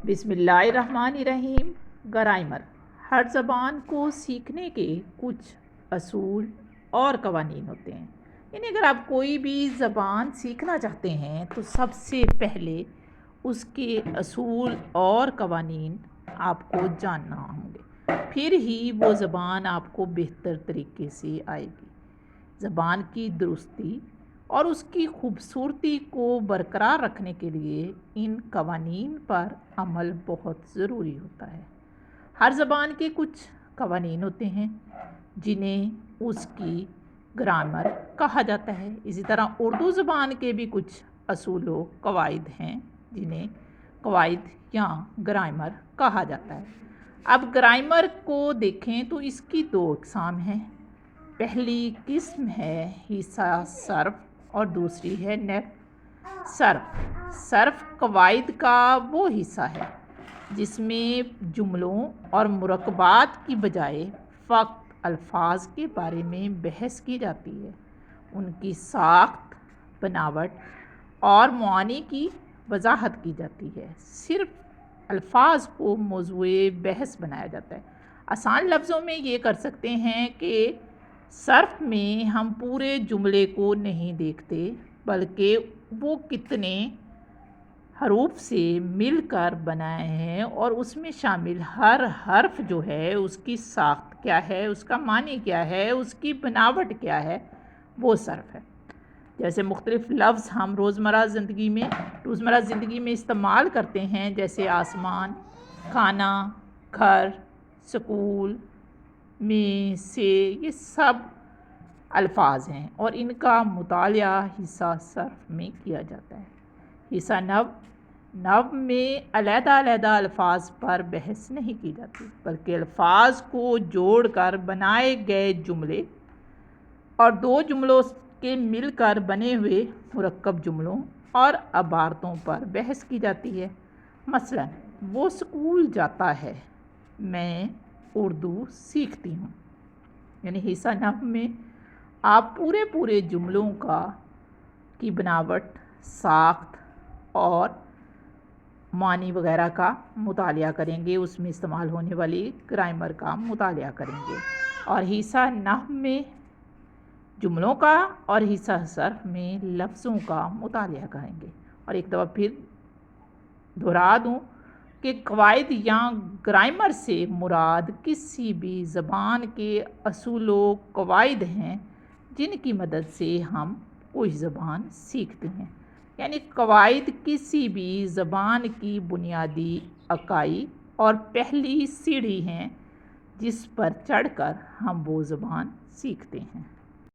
بسم اللہ الرحمن الرحیم۔ گرامر ہر زبان کو سیکھنے کے کچھ اصول اور قوانین ہوتے ہیں۔ یعنی اگر آپ کوئی بھی زبان سیکھنا چاہتے ہیں تو سب سے پہلے اس کے اصول اور قوانین آپ کو جاننا ہوں گے، پھر ہی وہ زبان آپ کو بہتر طریقے سے آئے گی۔ زبان کی درستی اور اس کی خوبصورتی کو برقرار رکھنے کے لیے ان قوانین پر عمل بہت ضروری ہوتا ہے۔ ہر زبان کے کچھ قوانین ہوتے ہیں جنہیں اس کی گرامر کہا جاتا ہے۔ اسی طرح اردو زبان کے بھی کچھ اصول و قواعد ہیں جنہیں قواعد یا گرامر کہا جاتا ہے۔ اب گرامر کو دیکھیں تو اس کی دو اقسام ہیں۔ پہلی قسم ہے حصہ صرف اور دوسری ہے نحو صرف۔ صرف قواعد کا وہ حصہ ہے جس میں جملوں اور مرکبات کی بجائے فقط الفاظ کے بارے میں بحث کی جاتی ہے، ان کی ساخت، بناوٹ اور معانی کی وضاحت کی جاتی ہے۔ صرف الفاظ کو موضوع بحث بنایا جاتا ہے۔ آسان لفظوں میں یہ کر سکتے ہیں کہ صرف میں ہم پورے جملے کو نہیں دیکھتے بلکہ وہ کتنے حروف سے مل کر بنائے ہیں اور اس میں شامل ہر حرف جو ہے اس کی ساخت کیا ہے، اس کا معنی کیا ہے، اس کی بناوٹ کیا ہے، وہ صرف ہے۔ جیسے مختلف لفظ ہم روزمرہ زندگی میں استعمال کرتے ہیں، جیسے آسمان، کھانا، گھر، سکول، میں سے، یہ سب الفاظ ہیں اور ان کا مطالعہ حصہ صرف میں کیا جاتا ہے۔ حصہ نحو میں علیحدہ الفاظ پر بحث نہیں کی جاتی بلکہ الفاظ کو جوڑ کر بنائے گئے جملے اور دو جملوں کے مل کر بنے ہوئے مرکب جملوں اور عبارتوں پر بحث کی جاتی ہے۔ مثلاً وہ اسکول جاتا ہے، میں اردو سیکھتی ہوں۔ یعنی حصہ نحو میں آپ پورے جملوں کی بناوٹ، ساخت اور معنی وغیرہ کا مطالعہ کریں گے، اس میں استعمال ہونے والی گرامر کا مطالعہ کریں گے، اور حصہ نحو میں جملوں کا اور حصہ صرف میں لفظوں کا مطالعہ کریں گے۔ اور ایک دفعہ پھر دہرا دوں کہ قواعد یا گرامر سے مراد کسی بھی زبان کے اصول و قواعد ہیں جن کی مدد سے ہم کوئی زبان سیکھتے ہیں۔ یعنی قواعد کسی بھی زبان کی بنیادی اکائی اور پہلی سیڑھی ہیں جس پر چڑھ کر ہم وہ زبان سیکھتے ہیں۔